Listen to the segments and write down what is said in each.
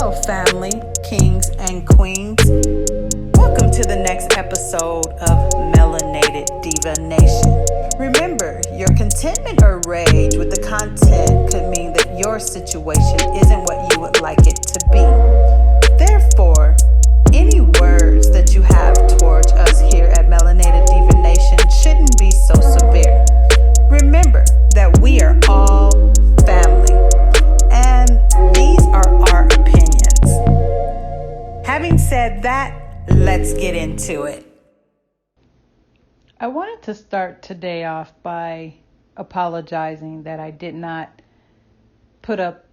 Hello, family, kings and queens. Welcome to the next episode of Melanated Diva Nation. Remember, your contentment or rage with the content could mean that your situation isn't what you would like it to be. Therefore, any words that you have towards us here at Melanated Diva Nation shouldn't be so severe. Remember that we are all family, and these are our opinions. Having said that, let's get into it. I wanted to start today off by apologizing that I did not put up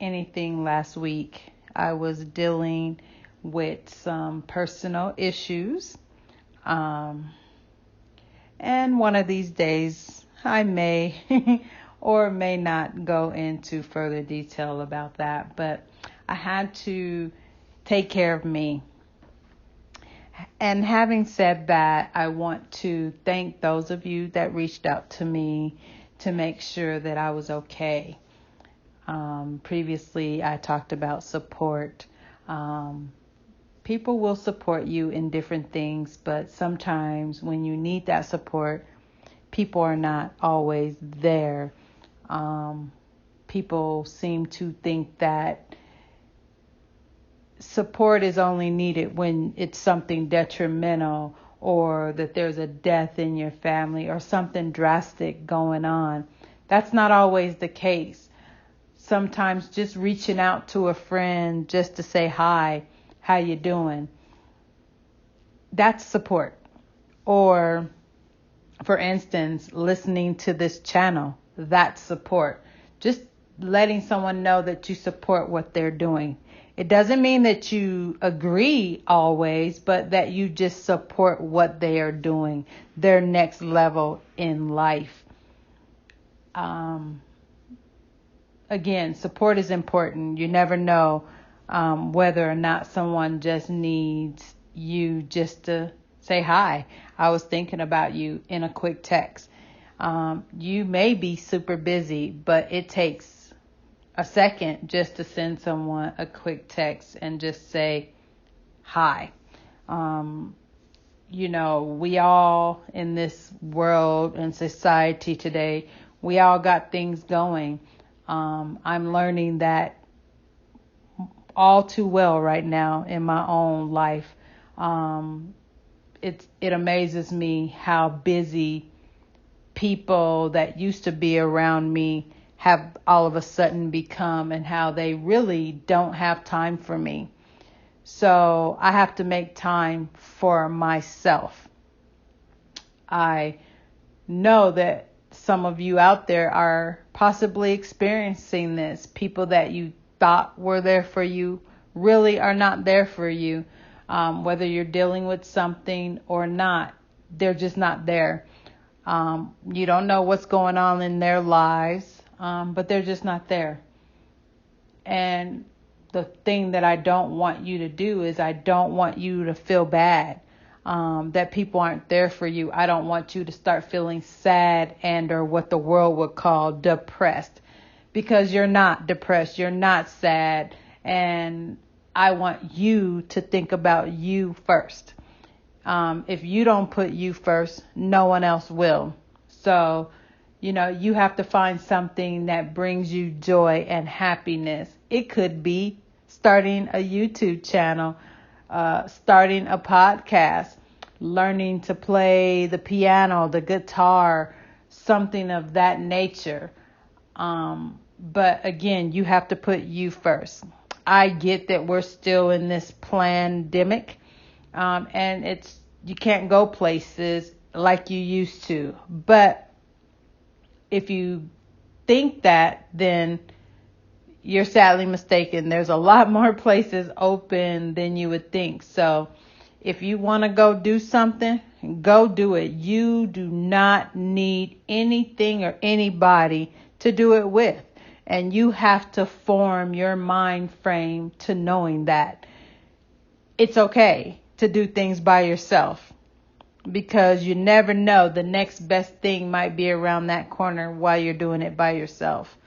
anything last week. I was dealing with some personal issues, and one of these days I may or may not go into further detail about that, but I had to take care of me. And having said that, I want to thank those of you that reached out to me to make sure that I was okay. Previously, I talked about support. People will support you in different things, but sometimes when you need that support, people are not always there. People seem to think that support is only needed when it's something detrimental or that there's a death in your family or something drastic going on. That's not always the case. Sometimes just reaching out to a friend just to say hi, how you doing? That's support. Or, for instance, listening to this channel, that's support. Just letting someone know that you support what they're doing. It doesn't mean that you agree always, but that you just support what they are doing, their next level in life. Again, support is important. You never know whether or not someone just needs you just to say hi. I was thinking about you in a quick text. You may be super busy, but it takes a second just to send someone a quick text and just say hi. We all in this world and society today, we all got things going. I'm learning that all too well right now in my own life. It amazes me how busy people that used to be around me have all of a sudden become, and how they really don't have time for me. So I have to make time for myself. I know that some of you out there are possibly experiencing this. People that you thought were there for you really are not there for you. Whether you're dealing with something or not, they're just not there. You don't know what's going on in their lives. But they're just not there. And the thing that I don't want you to do is I don't want you to feel bad that people aren't there for you. I don't want you to start feeling sad and or what the world would call depressed, because you're not depressed. You're not sad. And I want you to think about you first. If you don't put you first, no one else will. So, you have to find something that brings you joy and happiness. It could be starting a YouTube channel, starting a podcast, learning to play the piano, the guitar, something of that nature. But again, you have to put you first. I get that we're still in this pandemic, and you can't go places like you used to. But if you think that, then you're sadly mistaken. There's a lot more places open than you would think. So if you want to go do something, go do it. You do not need anything or anybody to do it with. And you have to form your mind frame to knowing that it's okay to do things by yourself. Because you never know, the next best thing might be around that corner while you're doing it by yourself.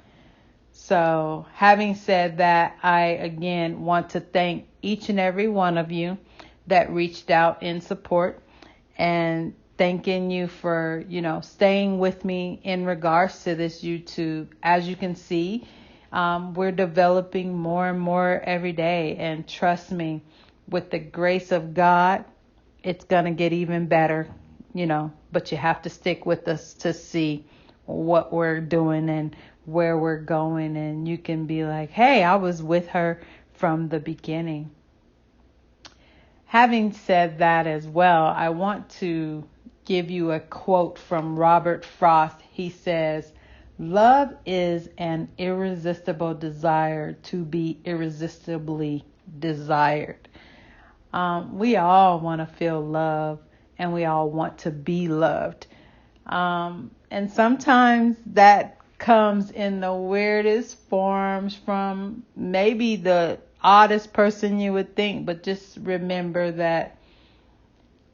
So having said that, I again want to thank each and every one of you that reached out in support, and thanking you for, staying with me in regards to this YouTube. As you can see, we're developing more and more every day, and trust me, with the grace of God, it's going to get even better, but you have to stick with us to see what we're doing and where we're going. And you can be like, hey, I was with her from the beginning. Having said that as well, I want to give you a quote from Robert Frost. He says, love is an irresistible desire to be irresistibly desired. We all want to feel love, and we all want to be loved. And sometimes that comes in the weirdest forms from maybe the oddest person you would think, but just remember that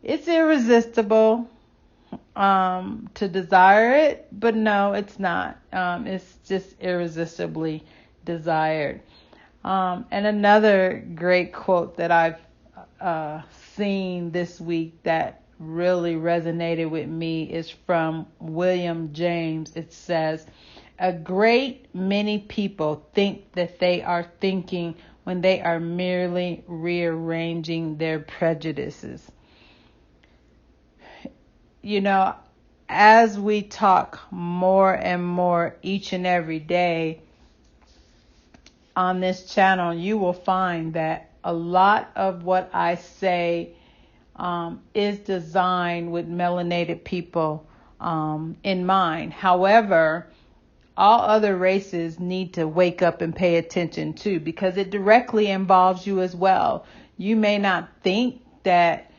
it's irresistible to desire it, but no, it's not. It's just irresistibly desired. And another great quote that I've seen this week that really resonated with me is from William James. It says, a great many people think that they are thinking when they are merely rearranging their prejudices. As we talk more and more each and every day on this channel, you will find that a lot of what I say is designed with melanated people in mind. However, all other races need to wake up and pay attention too, because it directly involves you as well. You may not think that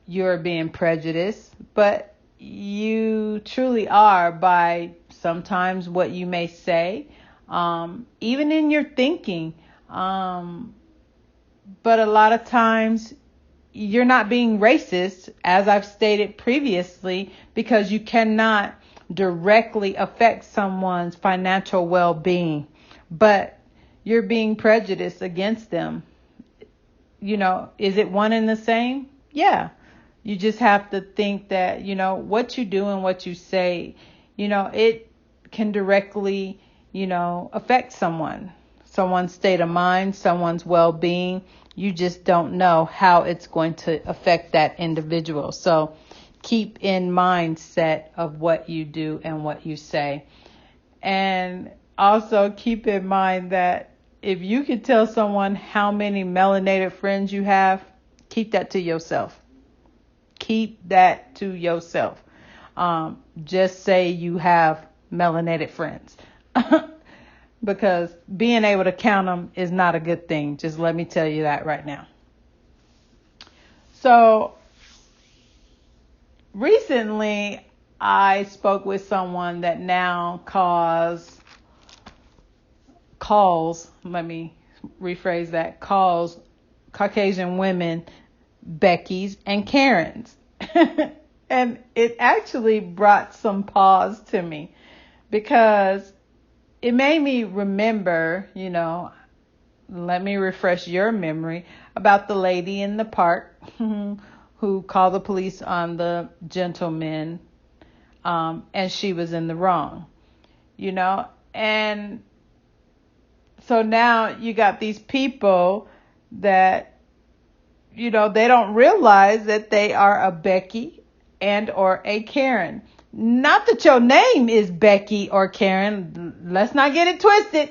you're being prejudiced, but you truly are by sometimes what you may say, even in your thinking. But a lot of times you're not being racist, as I've stated previously, because you cannot directly affect someone's financial well-being, but you're being prejudiced against them. Is it one and the same? Yeah. You just have to think that, what you do and what you say, it can directly, affect someone's state of mind, someone's well-being. You just don't know how it's going to affect that individual. So keep in mindset of what you do and what you say. And also keep in mind that if you could tell someone how many melanated friends you have, keep that to yourself. Keep that to yourself. Just say you have melanated friends. Because being able to count them is not a good thing. Just let me tell you that right now. So recently I spoke with someone that now calls, let me rephrase that, calls Caucasian women Becky's and Karen's. And it actually brought some pause to me, because it made me remember, let me refresh your memory about the lady in the park who called the police on the gentleman, and she was in the wrong, and so now you got these people that, they don't realize that they are a Becky and or a Karen. Not that your name is Becky or Karen. Let's not get it twisted.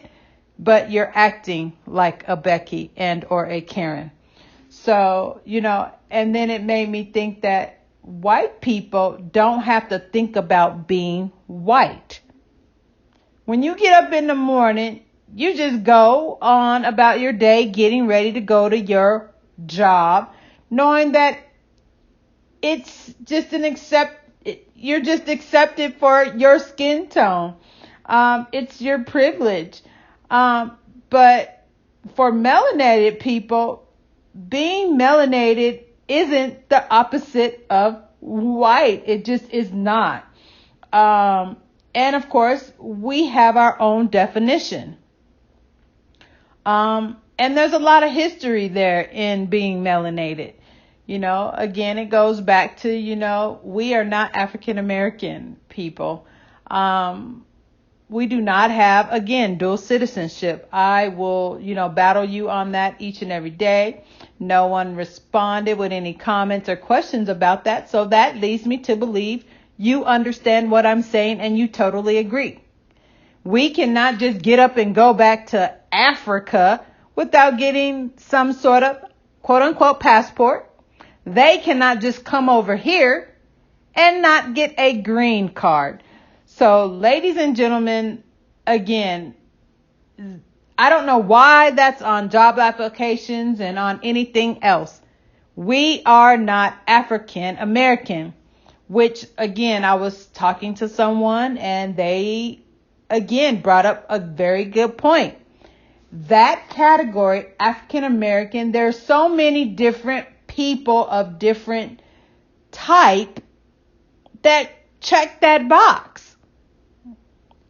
But you're acting like a Becky and or a Karen. So, and then it made me think that white people don't have to think about being white. When you get up in the morning, you just go on about your day, getting ready to go to your job, knowing that it's just you're just accepted for your skin tone. It's your privilege. But for melanated people, being melanated isn't the opposite of white. It just is not. And of course, we have our own definition. And there's a lot of history there in being melanated. Again, it goes back to, we are not African American people. We do not have, again, dual citizenship. I will, battle you on that each and every day. No one responded with any comments or questions about that. So that leads me to believe you understand what I'm saying and you totally agree. We cannot just get up and go back to Africa without getting some sort of quote unquote passport. They cannot just come over here and not get a green card. So, ladies and gentlemen, again, I don't know why that's on job applications and on anything else. We are not African American, which, again, I was talking to someone and they, again, brought up a very good point. That category, African American, there's so many different people of different type that check that box.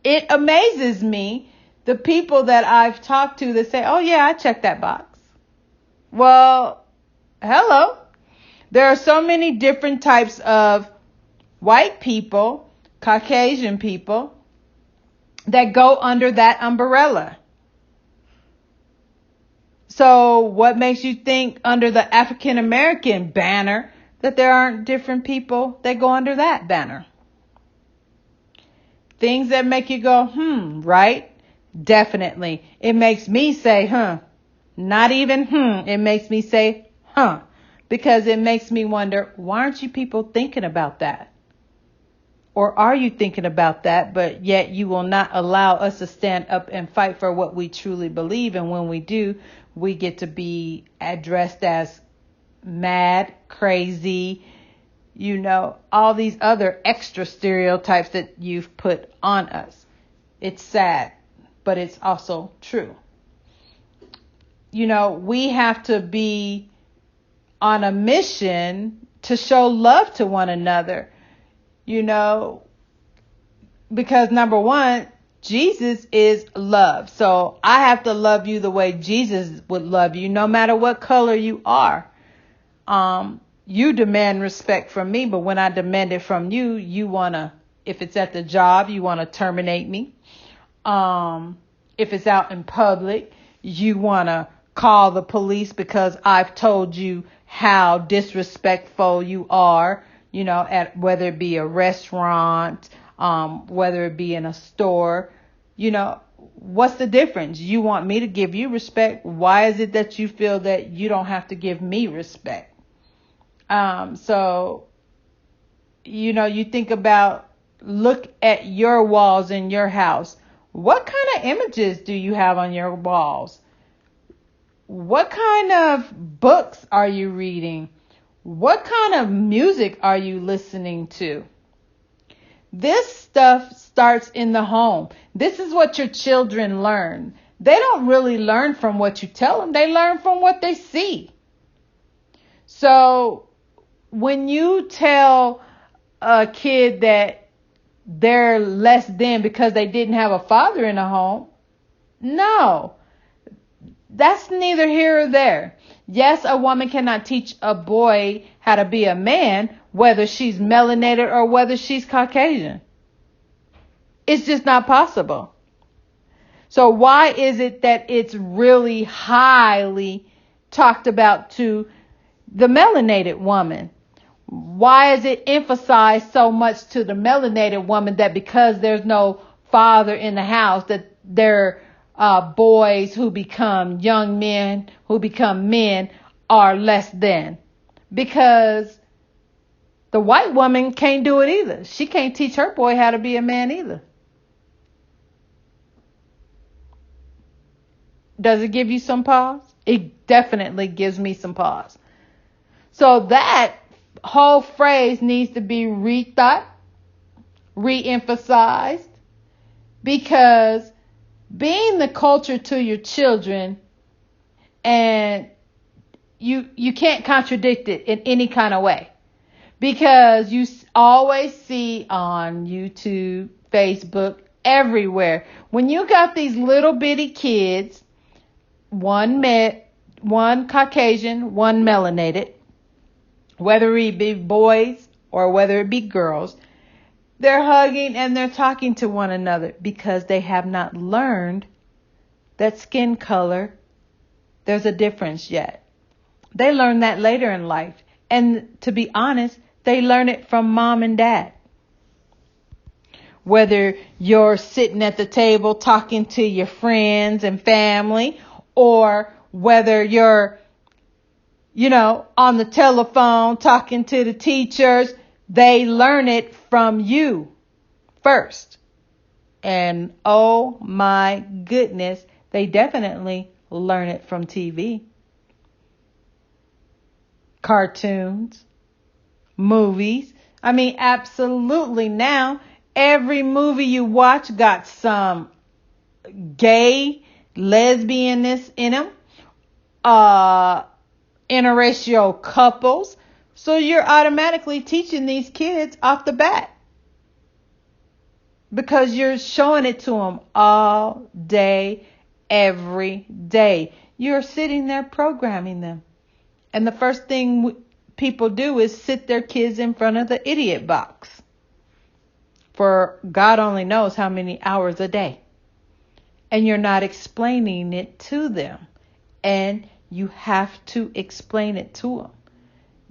It amazes me, the people that I've talked to that say, oh yeah, I check that box. Well, hello. There are so many different types of white people, Caucasian people, that go under that umbrella. So what makes you think under the African American banner that there aren't different people that go under that banner? Things that make you go, right? Definitely. It makes me say, Not even, It makes me say, Because it makes me wonder, why aren't you people thinking about that? Or are you thinking about that, but yet you will not allow us to stand up and fight for what we truly believe? And when we do, we get to be addressed as mad, crazy, all these other extra stereotypes that you've put on us. It's sad, but it's also true. We have to be on a mission to show love to one another, because number one, Jesus is love. So I have to love you the way Jesus would love you, no matter what color you are. You demand respect from me, but when I demand it from you, you want to, if it's at the job, you want to terminate me. If it's out in public, you want to call the police because I've told you how disrespectful you are, at whether it be a restaurant, whether it be in a store, what's the difference? You want me to give you respect. Why is it that you feel that you don't have to give me respect? So, you think about, look at your walls in your house. What kind of images do you have on your walls? What kind of books are you reading? What kind of music are you listening to? This stuff starts in the home. This is what your children learn. They don't really learn from what you tell them. They learn from what they see. So when you tell a kid that they're less than because they didn't have a father in the home, no, that's neither here or there. Yes, a woman cannot teach a boy how to be a man, whether she's melanated or whether she's Caucasian. It's just not possible. So why is it that it's really highly talked about to the melanated woman? Why is it emphasized so much to the melanated woman that because there's no father in the house, that they're boys who become young men, who become men, are less than? Because the white woman can't do it either. She can't teach her boy how to be a man either. Does it give you some pause? It definitely gives me some pause. So that whole phrase needs to be rethought, re-emphasized, because being the culture to your children, and you can't contradict it in any kind of way, because you always see on YouTube, Facebook, everywhere. When you got these little bitty kids, one Caucasian, one melanated, whether it be boys or whether it be girls, they're hugging and they're talking to one another because they have not learned that skin color, there's a difference yet. They learn that later in life. And to be honest, they learn it from mom and dad. Whether you're sitting at the table talking to your friends and family, or whether you're, on the telephone talking to the teachers, they learn it from you first. And oh my goodness, they definitely learn it from TV. Cartoons, movies. I mean, absolutely. Now, every movie you watch got some gay, lesbianness in them, interracial couples. So you're automatically teaching these kids off the bat because you're showing it to them all day, every day. You're sitting there programming them. And the first thing people do is sit their kids in front of the idiot box for God only knows how many hours a day. And you're not explaining it to them. And you have to explain it to them.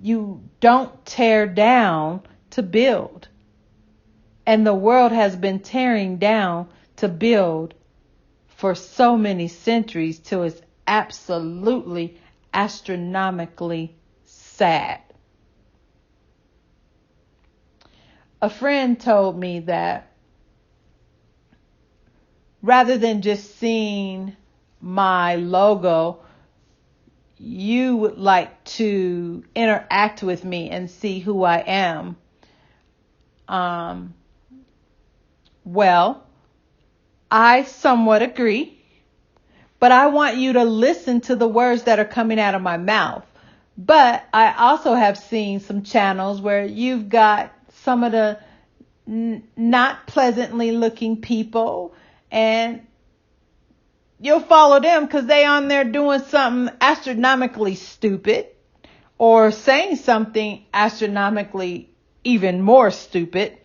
You don't tear down to build. And the world has been tearing down to build for so many centuries till it's absolutely astronomically sad. A friend told me that rather than just seeing my logo, you would like to interact with me and see who I am. Well, I somewhat agree, but I want you to listen to the words that are coming out of my mouth. But I also have seen some channels where you've got some of the not pleasantly looking people, and you'll follow them because they on there doing something astronomically stupid or saying something astronomically even more stupid.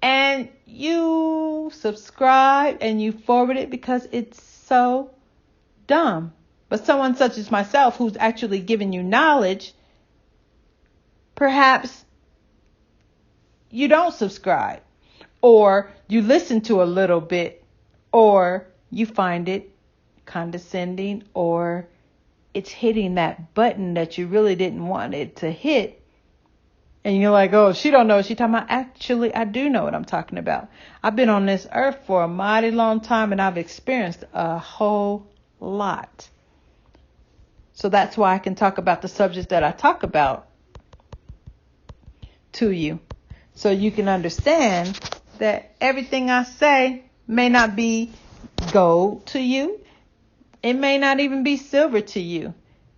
And you subscribe and you forward it because it's so dumb. But someone such as myself who's actually giving you knowledge, perhaps you don't subscribe, or you listen to a little bit, or you find it condescending, or it's hitting that button that you really didn't want it to hit. And you're like, oh, she don't know what she's talking about. Actually, I do know what I'm talking about. I've been on this earth for a mighty long time, and I've experienced a whole lot. So that's why I can talk about the subjects that I talk about to you. So you can understand that everything I say may not be gold to you. It may not even be silver to you.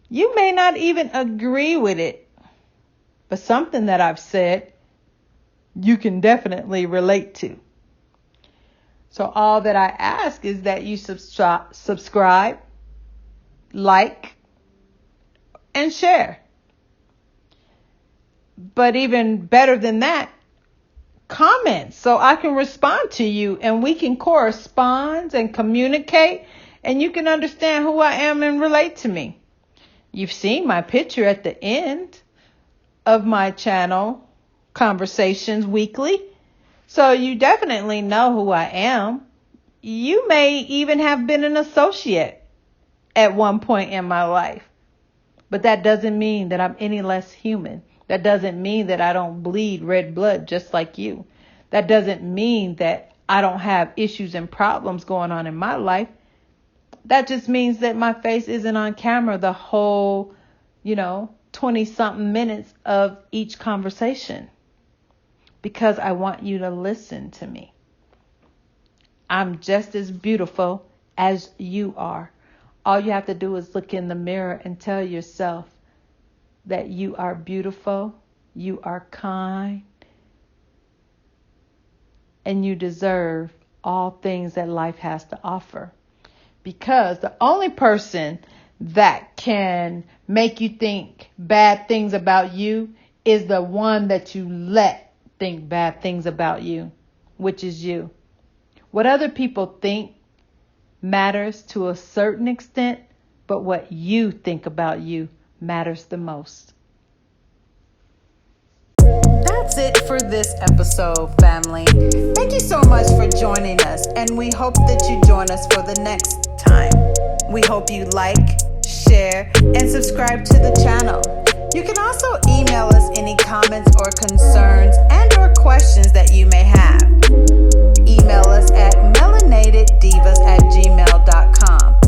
You may not even agree with it. But something that I've said, you can definitely relate to. So all that I ask is that you subscribe, like, and share. But even better than that, comment so I can respond to you and we can correspond and communicate and you can understand who I am and relate to me. You've seen my picture at the end of my channel, Conversations Weekly. So you definitely know who I am. You may even have been an associate at one point in my life. But that doesn't mean that I'm any less human. That doesn't mean that I don't bleed red blood just like you. That doesn't mean that I don't have issues and problems going on in my life. That just means that my face isn't on camera the whole, 20-something minutes of each conversation. Because I want you to listen to me. I'm just as beautiful as you are. All you have to do is look in the mirror and tell yourself that you are beautiful, you are kind, and you deserve all things that life has to offer. Because the only person that can make you think bad things about you is the one that you let think bad things about you, which is you. What other people think matters to a certain extent, but what you think about you matters the most. That's it for this episode, family. Thank you so much for joining us, and we hope that you join us for the next time. We hope you like, share, and subscribe to the channel. You can also email us any comments or concerns and or questions that you may have. Email us at melanatedDivas@gmail.com.